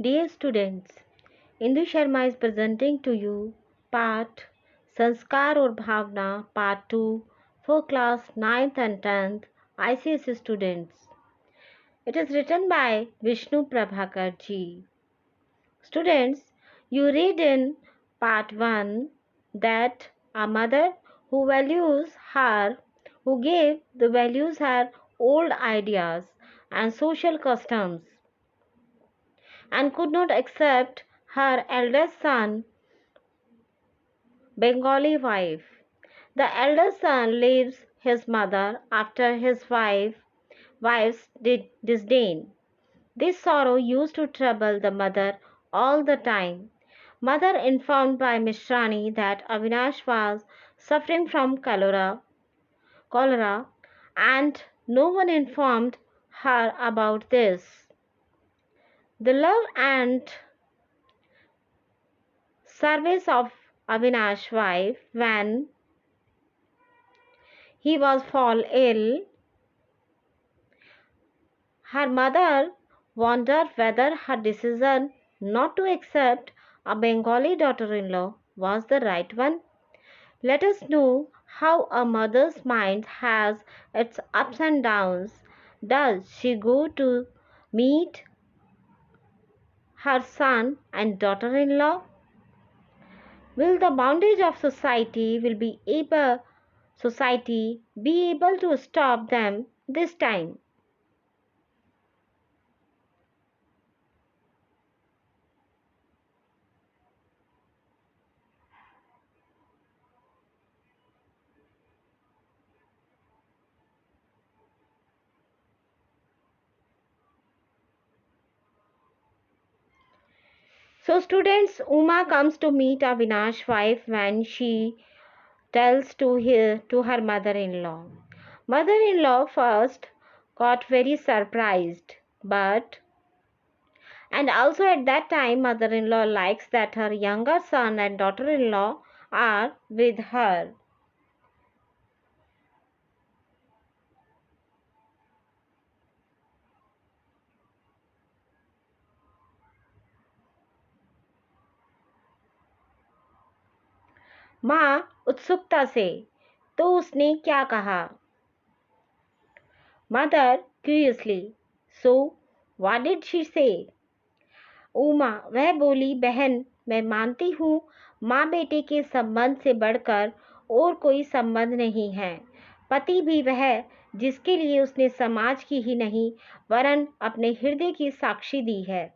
Dear students, Indu Sharma is presenting to you part Sanskar Aur Bhavna part 2 for class 9th and 10th ICSE students. It is written by Vishnu Prabhakar Ji. Students, you read in part 1 that a mother who values her old ideas and social customs and could not accept her eldest son Bengali wife. The eldest son leaves his mother after his wife's disdain. This sorrow used to trouble the mother all the time. Mother informed by Mishrani that Avinash was suffering from cholera, and no one informed her about this. The love and service of Avinash's wife when he was fall ill. Her mother wondered whether her decision not to accept a Bengali daughter-in-law was the right one. Let us know how a mother's mind has its ups and downs. Does she go to meet her son and daughter-in-law? Will the bondage of society be able to stop them this time? So students, Uma comes to meet Avinash's wife when she tells to her mother-in-law. Mother-in-law first got very surprised, and also at that time mother-in-law likes that her younger son and daughter-in-law are with her. माँ उत्सुकता से, तो उसने क्या कहा? Mother curiously, so what did she say? Uma, वह बोली, बहन, मैं मानती हूँ माँ बेटे के संबंध से बढ़कर और कोई संबंध नहीं है। पति भी वह जिसके लिए उसने समाज की ही नहीं वरन अपने हृदय की साक्षी दी है,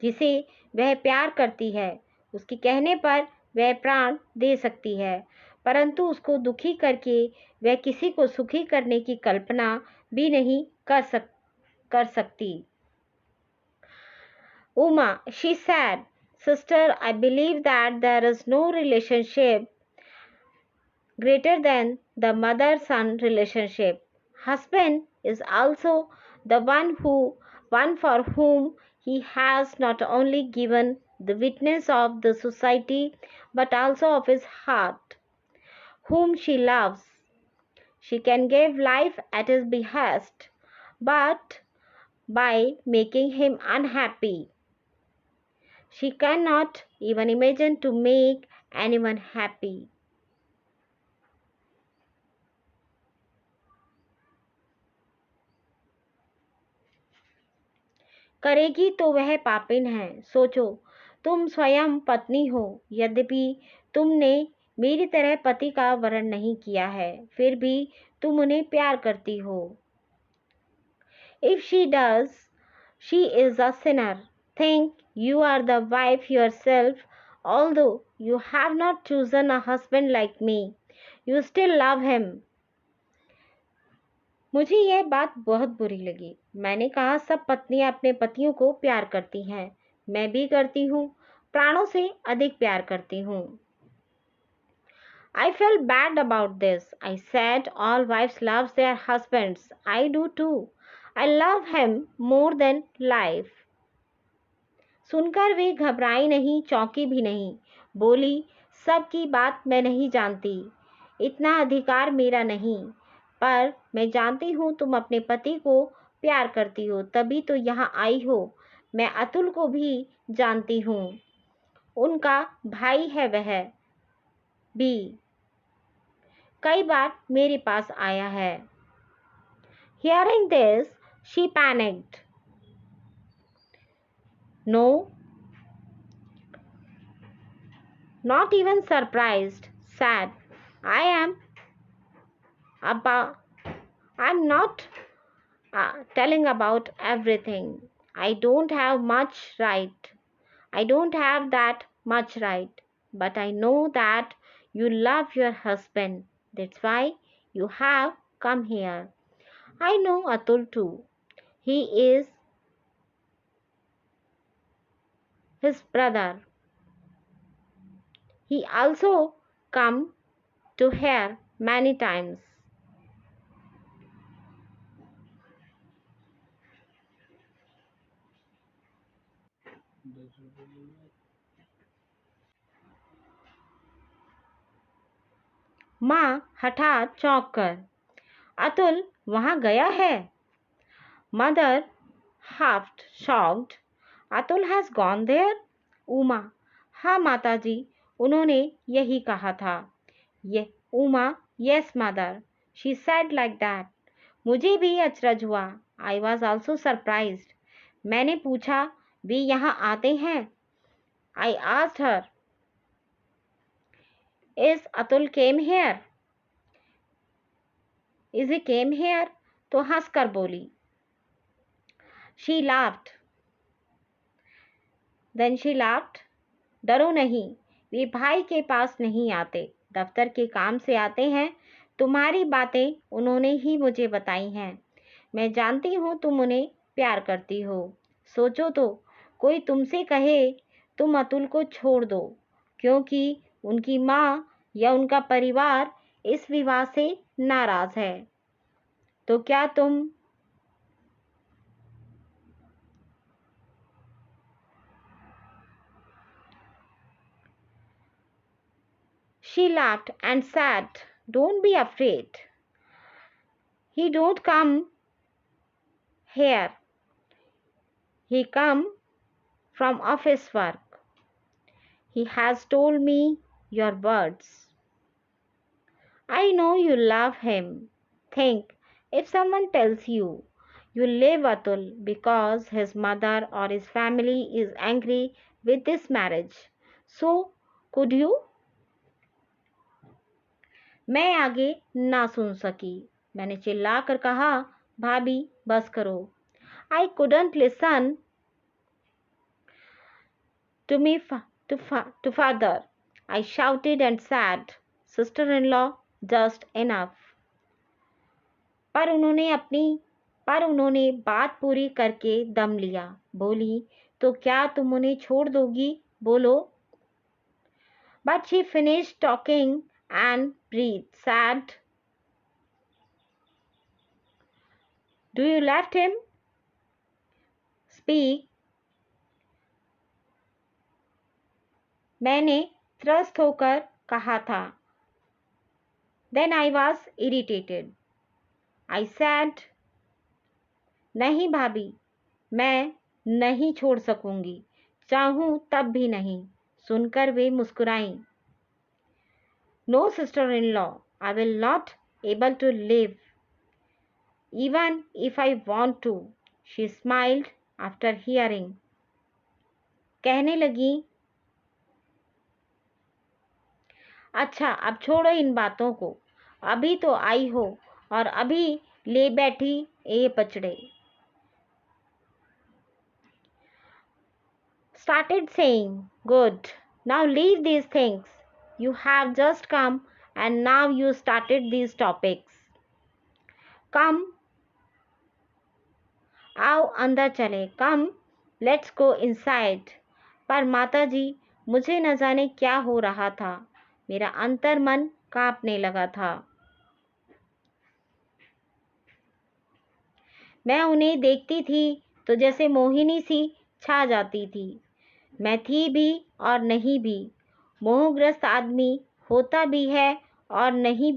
जिसे वह प्यार करती है। उसके कहने पर वह प्राण दे सकती है, परंतु उसको दुखी करके वह किसी को सुखी करने की कल्पना भी नहीं कर सकती। Uma, she said, Sister, I believe that there is no relationship greater than the mother-son relationship. Husband is also the one for whom he has not only given the witness of the society but also of his heart, whom she loves. She can give life at his behest, but by making him unhappy. She cannot even imagine to make anyone happy. करेगी तो वह पापिन है। सोचो, तुम स्वयं पत्नी हो, यद्यपि तुमने मेरी तरह पति का वरण नहीं किया है, फिर भी तुम उन्हें प्यार करती हो। If she does, she is a sinner. Think you are the wife yourself, although you have not chosen a husband like me. You still love him. मुझे यह बात बहुत बुरी लगी। मैंने कहा सब पत्नियां अपने पतियों को प्यार करती हैं, मैं भी करती हूँ, प्राणों से अधिक प्यार करती हूँ। I felt bad about this. I said all wives love their husbands. I do too. I love him more than life. सुनकर वे घबराई नहीं, चौंकी भी नहीं। बोली, सबकी बात मैं नहीं जानती, इतना अधिकार मेरा नहीं, पर मैं जानती हूँ तुम अपने पति को प्यार करती हो, तभी तो यहाँ आई हो। मैं अतुल को भी जानती हूँ, उनका भाई है वह भी, कई बार मेरे पास आया है। Hearing this, she panicked. No, not even surprised, sad. I am about, I'm not telling about everything. I don't have much right. I don't have that much right. But I know that you love your husband. That's why you have come here. I know Atul too. He is his brother. He also come to here many times. माँ हठात चौंक कर, अतुल वहाँ गया है? Mother half shocked, Atul has gone there? Uma, हाँ माताजी, उन्होंने यही कहा था। ये Uma, yes mother, she said like that. मुझे भी अचरज हुआ, I was also surprised. मैंने पूछा, वे यहाँ आते हैं? I asked her, is Atul came here? Is he came here? तो हंसकर बोली। She laughed. Then she laughed. डरो नहीं, वे भाई के पास नहीं आते, दफ्तर के काम से आते हैं। तुम्हारी बातें उन्होंने ही मुझे बताई हैं। मैं जानती हूँ तुम उन्हें प्यार करती हो। सोचो तो, कोई तुमसे कहे तुम अतुल को छोड़ दो क्योंकि उनकी माँ या उनका परिवार इस विवाह से नाराज है, तो क्या तुम She laughed and said, don't be afraid. He don't come here. He come from office work. He has told me your words. I know you love him. Think, if someone tells you you leave Atul because his mother or his family is angry with this marriage, so could you? मैं आगे ना सुन सकी। मैंने चिल्लाकर कहा, भाभी बस करो। I couldn't listen to father. I shouted and said, sister-in-law, just enough. पर उन्होंने बात पूरी करके दम लिया। बोली, तो क्या तुम उन्हें छोड़ दोगी? बोलो। But she finished talking and breathed, sad. Do you left him? Speak. मैंने त्रस्त होकर कहा था। Then I was irritated. I said, नहीं भाभी, मैं नहीं छोड़ सकूंगी, चाहूं तब भी नहीं। सुनकर वे मुस्कुराईं। No sister-in-law, I will not able to live, even if I want to. She smiled after hearing. कहने लगी, अच्छा अब छोड़ो इन बातों को, अभी तो आई हो और अभी ले बैठी ये पचड़े। Started saying, good, now leave these things. You have just come and now you started these topics. Come, आओ अंदर चले, come, let's go inside. पर माताजी, मुझे न जाने क्या हो रहा था, मेरा अंतर मन कांपने लगा था। मैं उन्हें देखती थी तो जैसे मोहिनी सी छा जाती थी। मैं थी भी और नहीं भी, मोहग्रस्त आदमी होता भी है और नहीं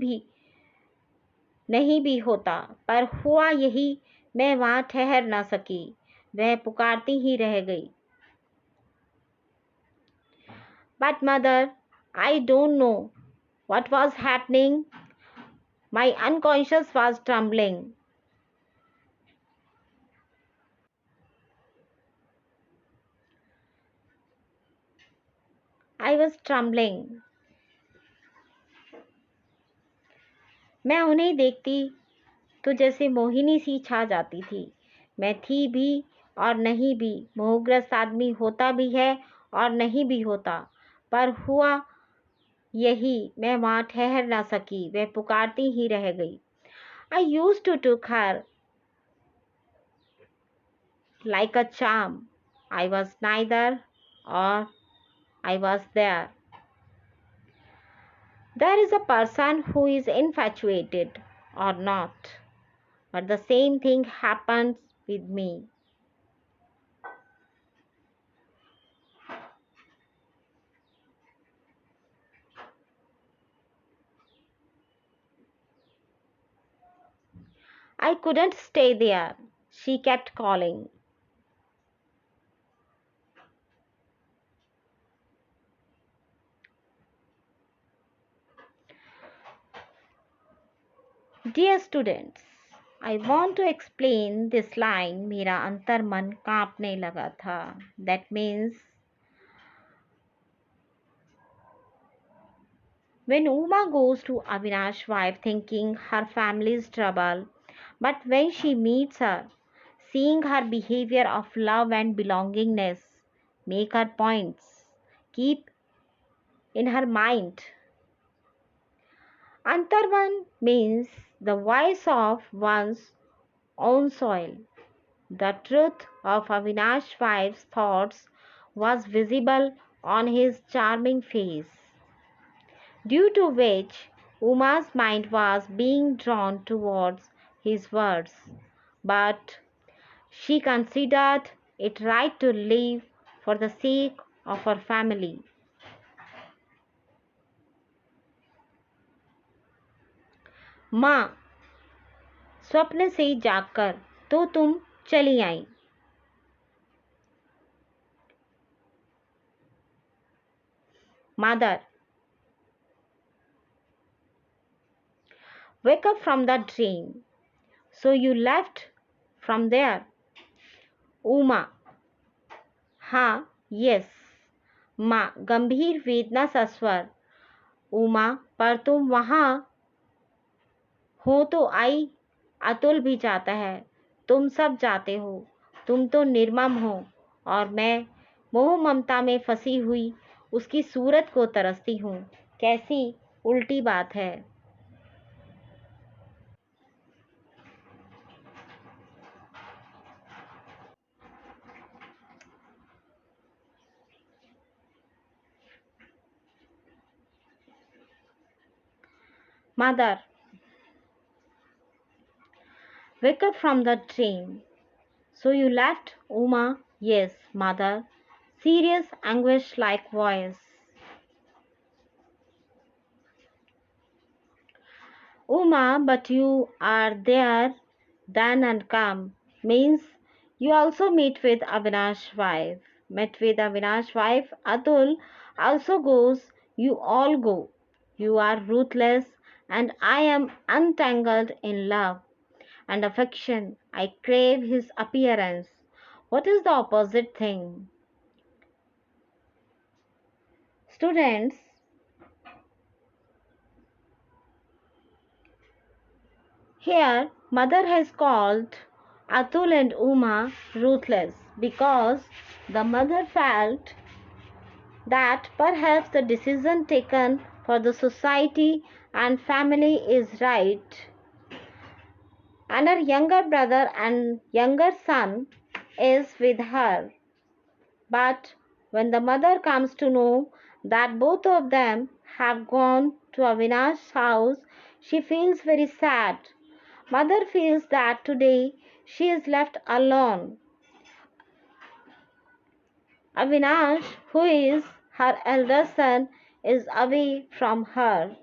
भी होता, पर हुआ यही, मैं वहाँ ठहर ना सकी। वह पुकारती ही रह गई। But mother, I don't know what was happening. My unconscious was trembling. I was trembling. मैं उन्हें देखती तो जैसे मोहिनी सी छा जाती थी। मैं थी भी और नहीं भी, मोहग्रस्त आदमी होता भी है और नहीं भी होता, पर हुआ यही, मैं वहाँ ठहर ना सकी, वह पुकारती ही रह गई। I used to took her like a charm. I was neither or I was there. There is a person who is infatuated or not, but the same thing happens with me. I couldn't stay there. She kept calling. Dear students, I want to explain this line. मेरा अंतर मन कांपने लगा था. That means when Uma goes to Avinash's wife thinking her family's trouble, but when she meets her, seeing her behavior of love and belongingness, make her points, keep in her mind. Antarman means the voice of one's own soul. The truth of Avinash's wife's thoughts was visible on his charming face, due to which Uma's mind was being drawn towards his words, but she considered it right to leave for the sake of her family. माँ, स्वप्न से जागकर तो तुम चली आई। Mother, wake up from the dream. So you left from there. Uma, हाँ, yes. माँ, गंभीर वेदना सा स्वर। उमा, पर तुम वहाँ हो तो आई। अतुल भी जाता है, तुम सब जाते हो, तुम तो निर्मम हो, और मैं मोह ममता में फंसी हुई उसकी सूरत को तरसती हूँ। कैसी उल्टी बात है। Mother, wake up from the dream. So you left, Uma? Yes, mother. Serious anguish-like voice. Uma, but you are there then and come. Means you also meet with Avinash's wife. Met with Avinash's wife, Atul also goes. You all go. You are ruthless and I am untangled in love and affection. I crave his appearance. What is the opposite thing? Students, here mother has called Atul and Uma ruthless because the mother felt that perhaps the decision taken for the society and family is right, and her younger brother and younger son is with her. But when the mother comes to know that both of them have gone to Avinash's house, she feels very sad. Mother feels that today she is left alone. Avinash, who is her elder son, is away from her,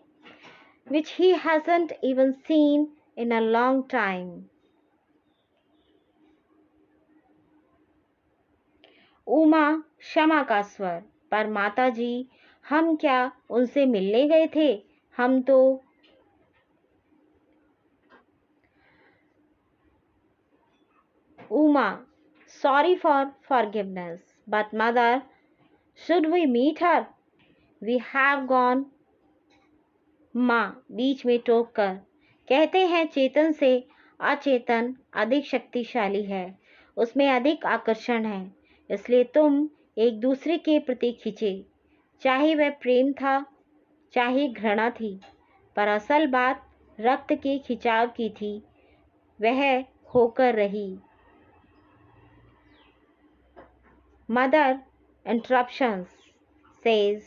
which he hasn't even seen in a long time. Uma क्षमा का स्वर। पर माता जी, हम क्या उनसे मिलने गए थे? हम तो Uma, sorry for forgiveness, but mother, should we meet her? We have gone. माँ बीच में टोक कर कहते हैं, चेतन से अचेतन अधिक शक्तिशाली है, उसमें अधिक आकर्षण है, इसलिए तुम एक दूसरे के प्रति खींचे, चाहे वह प्रेम था चाहे घृणा थी, पर असल बात रक्त के खिंचाव की थी, वह होकर रही। Mother interruptions, says,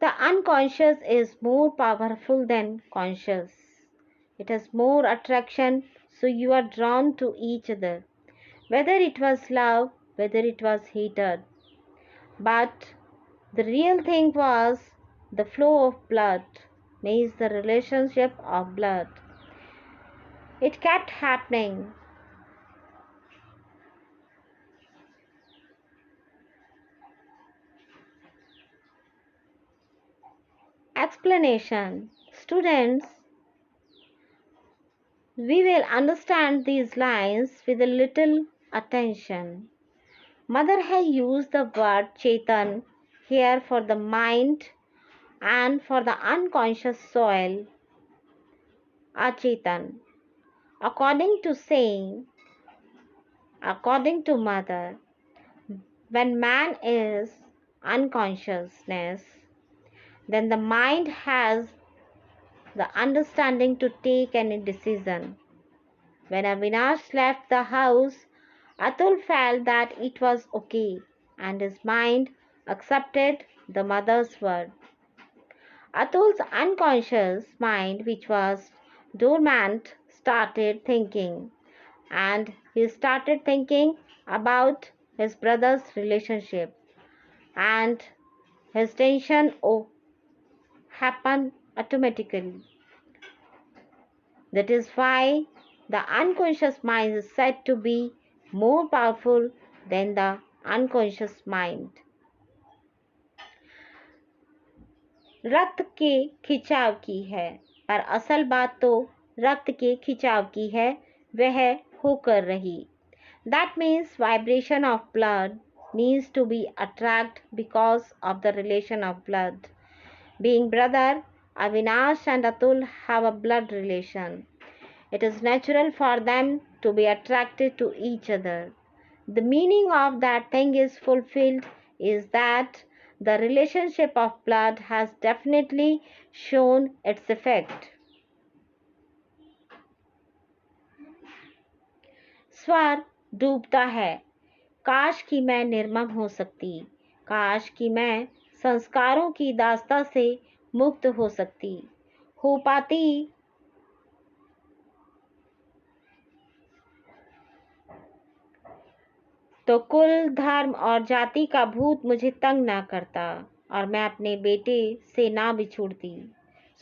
the unconscious is more powerful than conscious. It has more attraction, so you are drawn to each other, whether it was love, whether it was hatred. But the real thing was the flow of blood, means the relationship of blood. It kept happening. Explanation. Students, we will understand these lines with a little attention. Mother has used the word Chetan here for the mind and for the unconscious soil, Achetan. According to Mother, when man is unconsciousness, then the mind has the understanding to take any decision. When Avinash left the house, Atul felt that it was okay, and his mind accepted the mother's word. Atul's unconscious mind, which was dormant, started thinking, and he started thinking about his brother's relationship, and his tension happened automatically. That is why the unconscious mind is said to be more powerful than the unconscious mind. रक्त के खिंचाव की है, पर असल बात तो रक्त के खिंचाव की है, वह होकर रही. That means vibration of blood needs to be attracted because of the relation of blood. Being brother, Avinash and Atul have a blood relation. It is natural for them to be attracted to each other. The meaning of that thing is fulfilled is that the relationship of blood has definitely shown its effect. स्वर डूबता है. काश कि मैं निर्मम हो सकती, काश कि मैं संस्कारों की दास्ता से मुक्त हो सकती, हो पाती. तो कुल, धर्म और जाति का भूत मुझे तंग ना करता और मैं अपने बेटे से ना बिछुड़ती.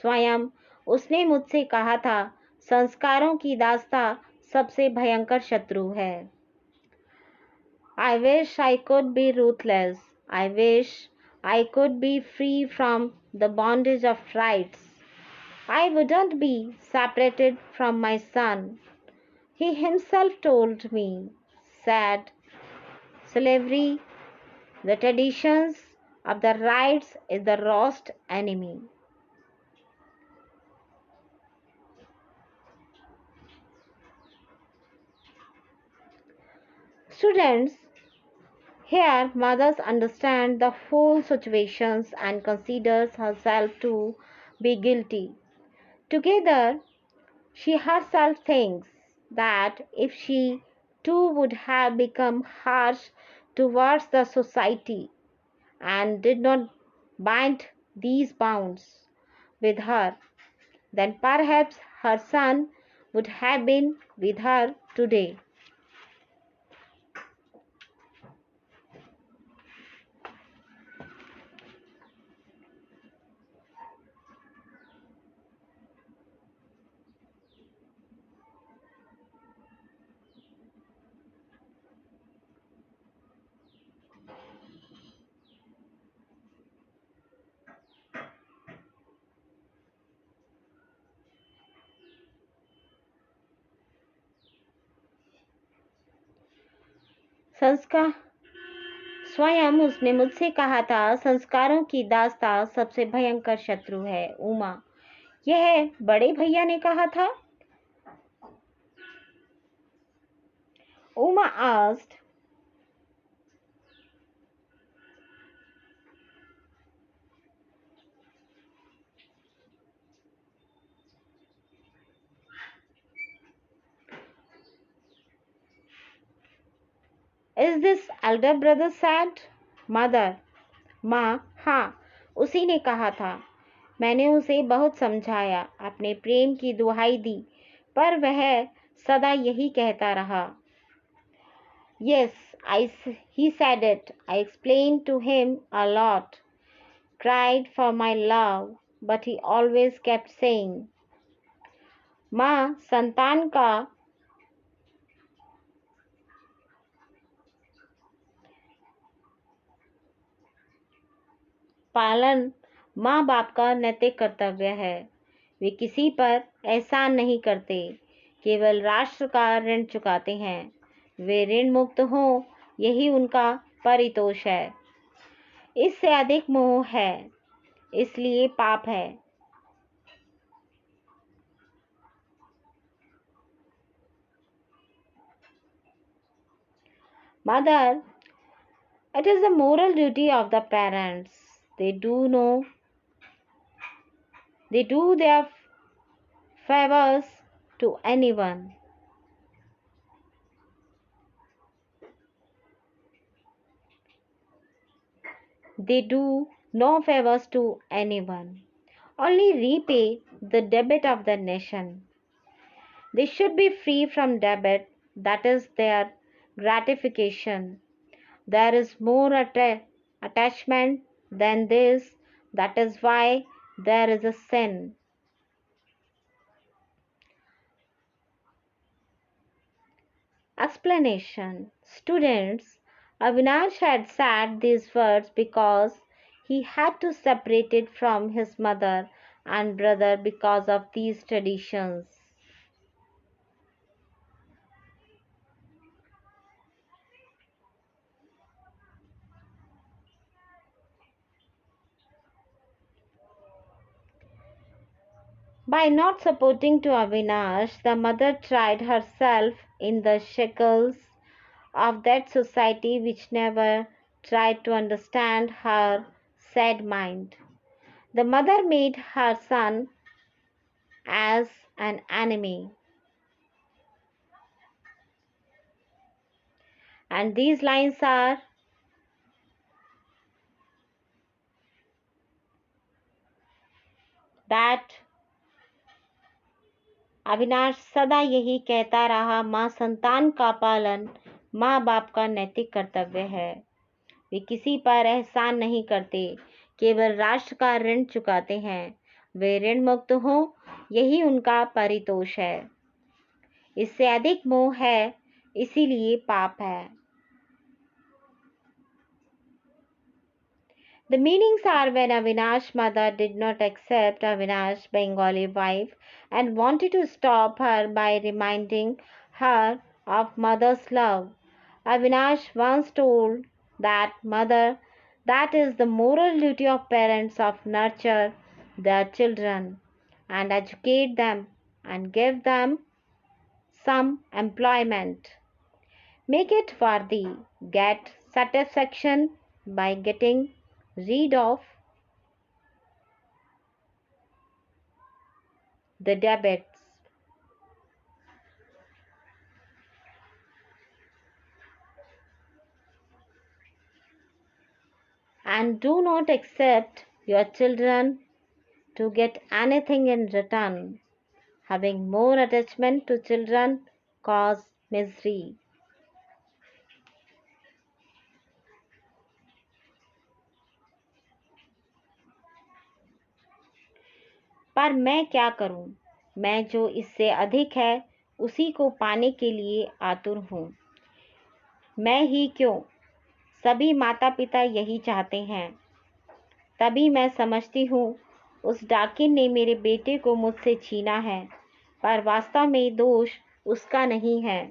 स्वयं उसने मुझसे कहा था, संस्कारों की दास्ता सबसे भयंकर शत्रु है. I wish I could be ruthless. I wish I could be free from the bondage of rights. I wouldn't be separated from my son. He himself told me, said, slavery, the traditions of the rights is the worst enemy. Students, here mothers understand the whole situations and considers herself to be guilty. Together, she herself thinks that if she too would have become harsh towards the society and did not bind these bonds with her, then perhaps her son would have been with her today. संस्कार स्वयं उसने मुझसे कहा था, संस्कारों की दास्तां सबसे भयंकर शत्रु है उमा। यह बड़े भैया ने कहा था। Uma asked, Is this elder brother sad? Mother, माँ, हाँ, उसी ने कहा था। मैंने उसे बहुत समझाया, अपने प्रेम की दुहाई दी, पर वह सदा यही कहता रहा। Yes, he said it. I explained to him a lot, cried for my love, but he always kept saying, माँ, संतान का पालन माँ बाप का नैतिक कर्तव्य है। वे किसी पर एहसान नहीं करते, केवल राष्ट्र का ऋण चुकाते हैं। वे ऋण मुक्त हों, यही उनका परितोष है। इससे अधिक मोह है, इसलिए पाप है। Mother, it is the moral duty of the parents. They do their favors to anyone. They do no favors to anyone, only repay the debt of the nation. They should be free from debt, that is their gratification. There is more attachment than this, that is why there is a sin. Explanation. Students, Avinash had said these words because he had to separate it from his mother and brother because of these traditions. By not supporting to Avinash, the mother tried herself in the shackles of that society which never tried to understand her sad mind. The mother made her son as an enemy. And these lines are that Avinash सदा यही कहता रहा, माँ संतान का पालन माँ बाप का नैतिक कर्तव्य है। वे किसी पर एहसान नहीं करते, केवल राष्ट्र का ऋण चुकाते हैं। वे ऋण मुक्त हो, यही उनका परितोष है। इससे अधिक मोह है, इसीलिए पाप है। The meanings are when Avinash's mother did not accept Avinash's Bengali wife and wanted to stop her by reminding her of mother's love. Avinash once told that mother, that is the moral duty of parents of nurture their children and educate them and give them some employment. Make it worthy. Get satisfaction by getting rid of the debts. And do not accept your children to get anything in return. Having more attachment to children cause misery. पर मैं क्या करूं? मैं जो इससे अधिक है उसी को पाने के लिए आतुर हूं। मैं ही क्यों, सभी माता पिता यही चाहते हैं। तभी मैं समझती हूँ उस डाकिन ने मेरे बेटे को मुझसे छीना है, पर वास्तव में दोष उसका नहीं है।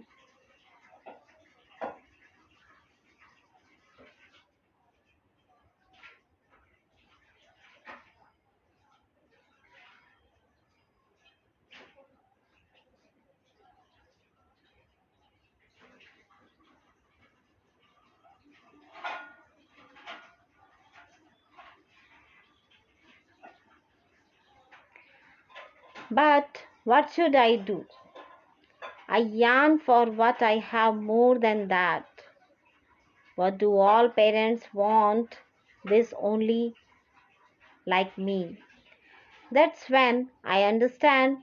But what should I do? I yearn for what I have more than that. What do all parents want? This only like me. That's when I understand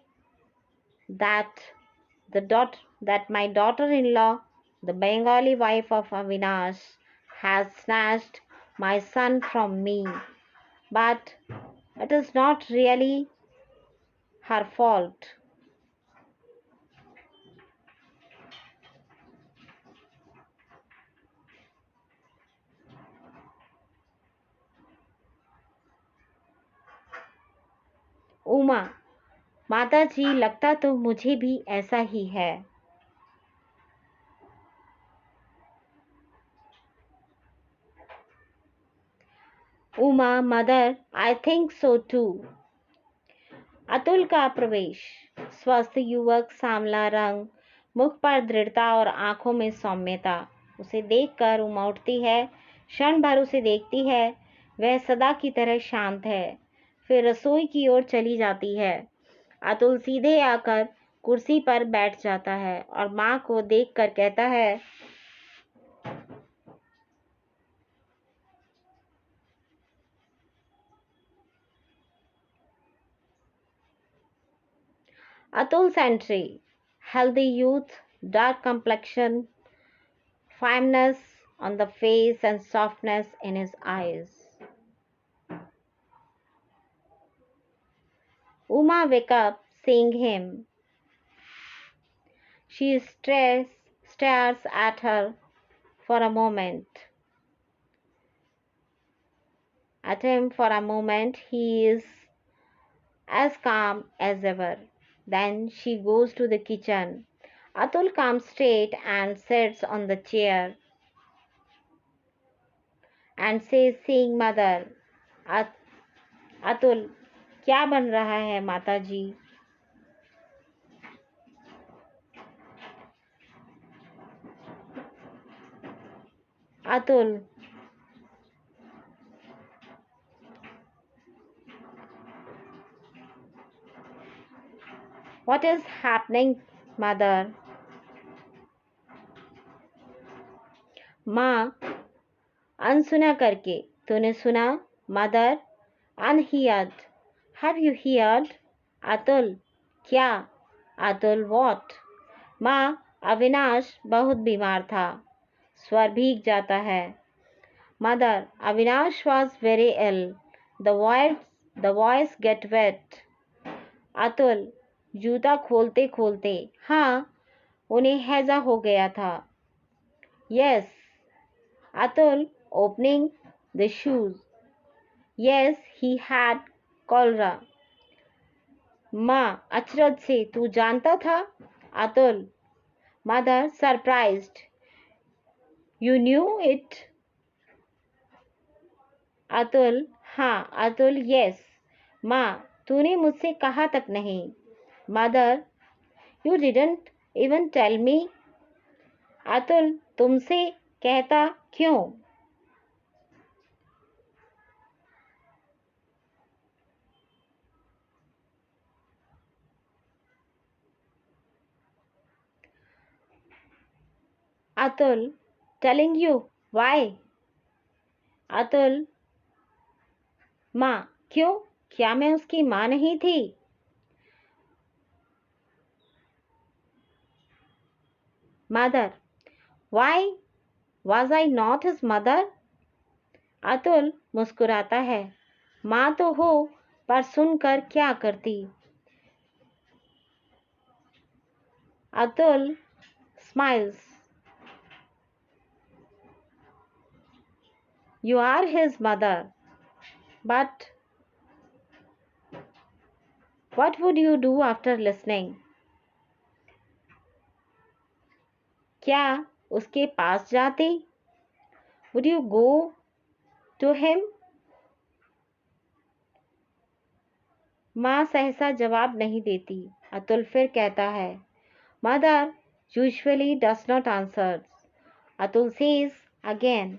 that that my daughter-in-law, the Bengali wife of Avinash, has snatched my son from me. But it is not really her fault. Uma, माता जी लगता तो मुझे भी ऐसा ही है. Uma, mother, I think so too. Atul का प्रवेश. स्वस्थ युवक, सांवला रंग, मुख पर दृढ़ता और आंखों में सौम्यता. उसे देखकर उमा उठती है, क्षण भर उसे देखती है. वह सदा की तरह शांत है. फिर रसोई की ओर चली जाती है. अतुल सीधे आकर कुर्सी पर बैठ जाता है और माँ को देखकर कहता है, Atul's entry. Healthy youth, dark complexion, firmness on the face and softness in his eyes. Uma wakes up seeing him. She stares at her for a moment. At him for a moment, he is as calm as ever. Then she goes to the kitchen. Atul comes straight and sits on the chair and says, seeing mother, Atul, क्या बन रहा है माता जी? Atul, what is happening, mother? माँ, अनसुना करके. तूने सुना? Mother, unheard. Have you heard? Atul, क्या? अतुल, what? माँ, अविनाश बहुत बीमार था. स्वर भीग जाता है. Mother, Avinash was very ill. The voice get wet. Atul, जूता खोलते खोलते. हाँ, उन्हें हैजा हो गया था. Yes. Atul, opening the shoes. Yes, he had cholera. माँ, अचरज से. तू जानता था? Atul. Mother, surprised. You knew it? Atul, हाँ. अतुल, yes. माँ, तूने मुझसे कहा तक नहीं. Mother, you didn't even tell me. Atul, तुमसे कहता क्यों? Atul, telling you why? Atul, माँ, क्यों? क्या मैं उसकी माँ नहीं थी? Mother, why was I not his mother? Atul मुस्कुराता है. माँ तो हो, पर सुनकर क्या करती? Atul smiles. You are his mother. But what would you do after listening? क्या उसके पास जाती? Would you go to him? माँ सहसा जवाब नहीं देती. अतुल फिर कहता है, Mother usually does not answer. Atul says again,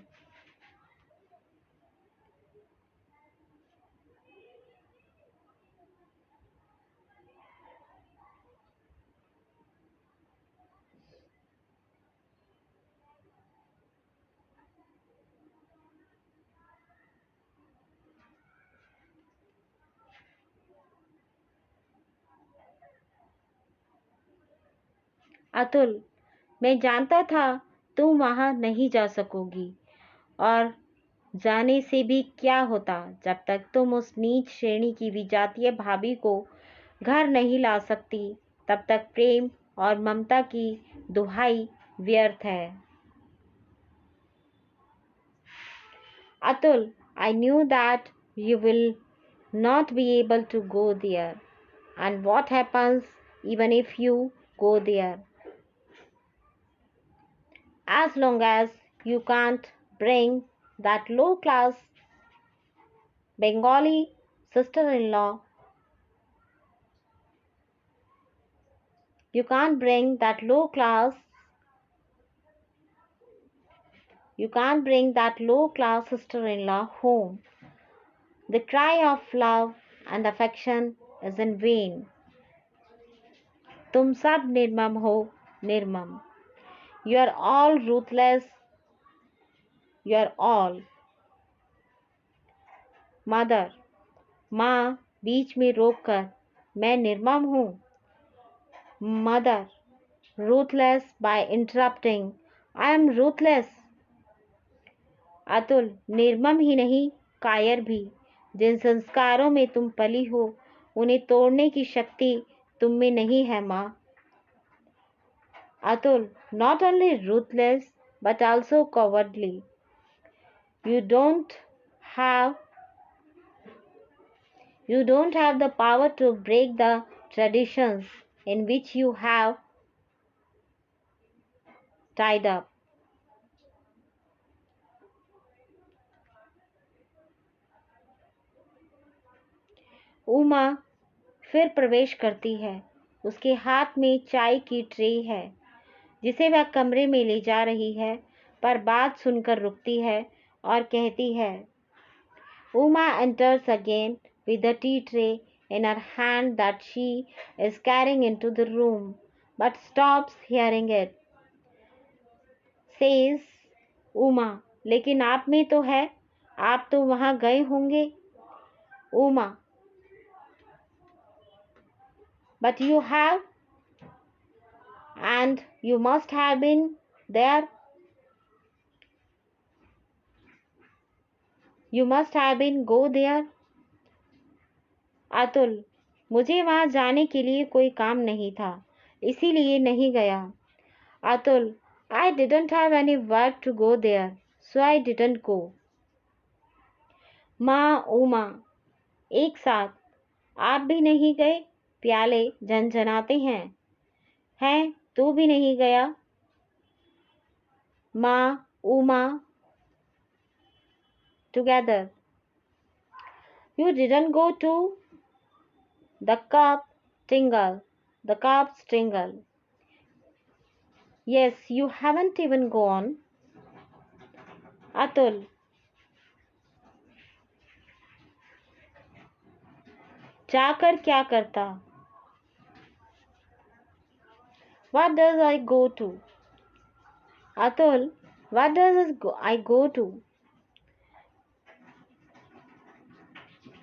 Atul, मैं जानता था तुम वहां नहीं जा सकोगी, और जाने से भी क्या होता जब तक तुम उस नीच श्रेणी की विजातीय भाभी को घर नहीं ला सकती, तब तक प्रेम और ममता की दुहाई व्यर्थ है। Atul, I knew that you will not be able to go there. And what happens even if you go there? As long as you can't bring that low class Bengali sister-in-law, you can't bring that low class sister-in-law home. The cry of love and affection is in vain. तुम सब निर्मम हो, निर्मम. You are all ruthless. You are all. Mother, माँ बीच में रोककर, मैं निर्मम हूँ. Mother, ruthless by interrupting. I am ruthless. Atul, निर्मम ही नहीं, कायर भी. जिन संस्कारों में तुम पली हो, उन्हें तोड़ने की शक्ति तुम में नहीं है माँ. Atul, not only ruthless but also cowardly. You don't have the power to break the traditions in which you have tied up. Uma फिर प्रवेश करती है. उसके हाथ में चाय की ट्रे है, जिसे वह कमरे में ले जा रही है, पर बात सुनकर रुकती है और कहती है. Uma enters again with the tea tray in her hand that she is carrying into the room, but stops hearing it. Says Uma, लेकिन आप में तो है, आप तो वहां गए होंगे. Uma, but you have, and you must have been there. You must have been go there. Atul, मुझे वहां जाने के लिए कोई काम नहीं था, इसीलिए नहीं गया. Atul, I didn't have any work to go there, so I didn't go. माँ उमा, एक साथ, आप भी नहीं गए, प्याले झनझनाते हैं. हैं, तू भी नहीं गया. माँ Uma, together. You didn't go to the cup tingle. Yes, you haven't even gone. Atul, जाकर क्या करता? What does I go to? Atul, what does I go to?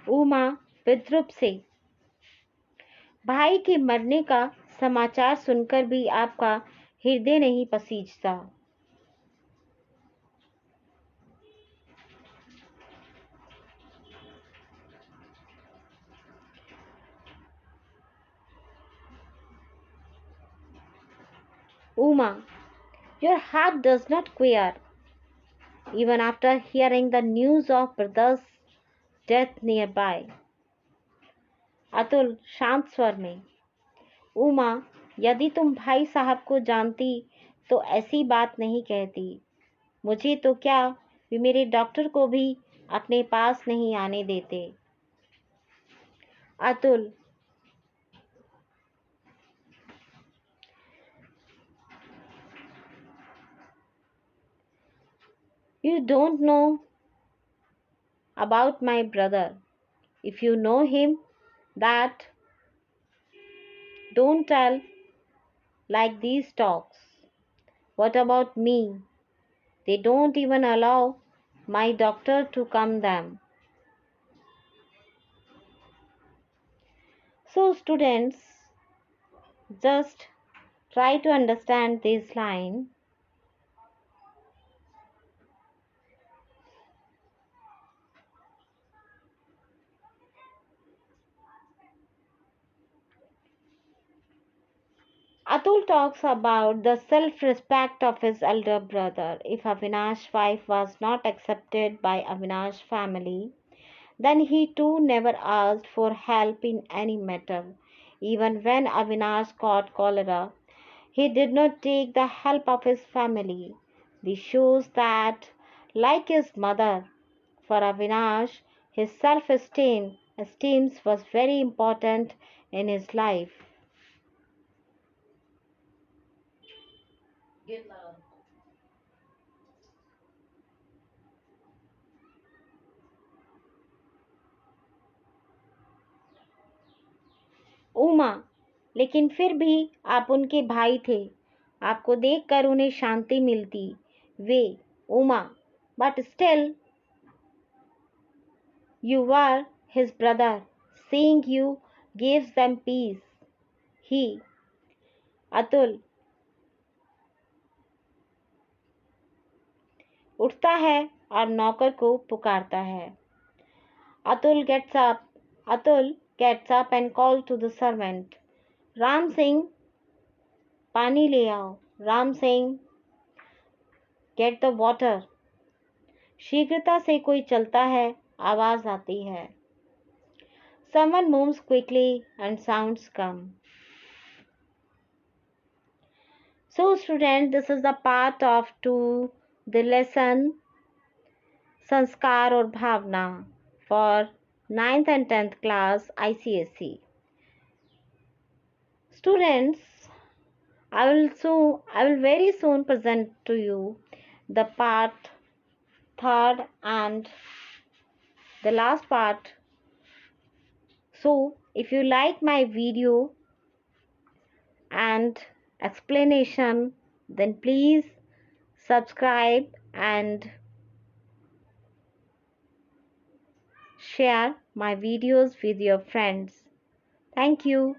Uma विद्रुप से, भाई के मरने का समाचार सुनकर भी आपका हृदय नहीं पसीजता. Uma, your heart does not queer, even after hearing the news of brother's death nearby. Atul शांत स्वर में, उमा, यदि तुम भाई साहब को जानती तो ऐसी बात नहीं कहती. मुझे तो क्या, वे मेरे डॉक्टर को भी अपने पास नहीं आने देते. Atul, you don't know about my brother. If you know him, that don't tell like these talks. What about me? They don't even allow my doctor to come them. So students, just Try to understand this line. Atul talks about the self-respect of his elder brother. If Avinash's wife was not accepted by Avinash's family, then he too never asked for help in any matter. Even when Avinash caught cholera, he did not take the help of his family. This shows that, like his mother, for Avinash, his esteem was very important in his life. Uma, लेकिन फिर भी आप उनके भाई थे। आपको देखकर उन्हें शांति मिलती। वे, Uma, but still you were his brother. Seeing you gives them peace. He, Atul, उठता है और नौकर को पुकारता है। Atul gets up. Atul gets up and calls to the servant. Ram Singh, पानी ले आओ। Ram Singh, get the water. शीघ्रता से कोई चलता है, आवाज आती है। Someone moves quickly and sounds come. So students, this is the part of 2, the lesson Sanskar aur Bhavna for 9th and 10th class ICSE. Students, I will very soon present to you the part 3rd and the last part. So if you like my video and explanation, then please subscribe and share my videos with your friends. Thank you.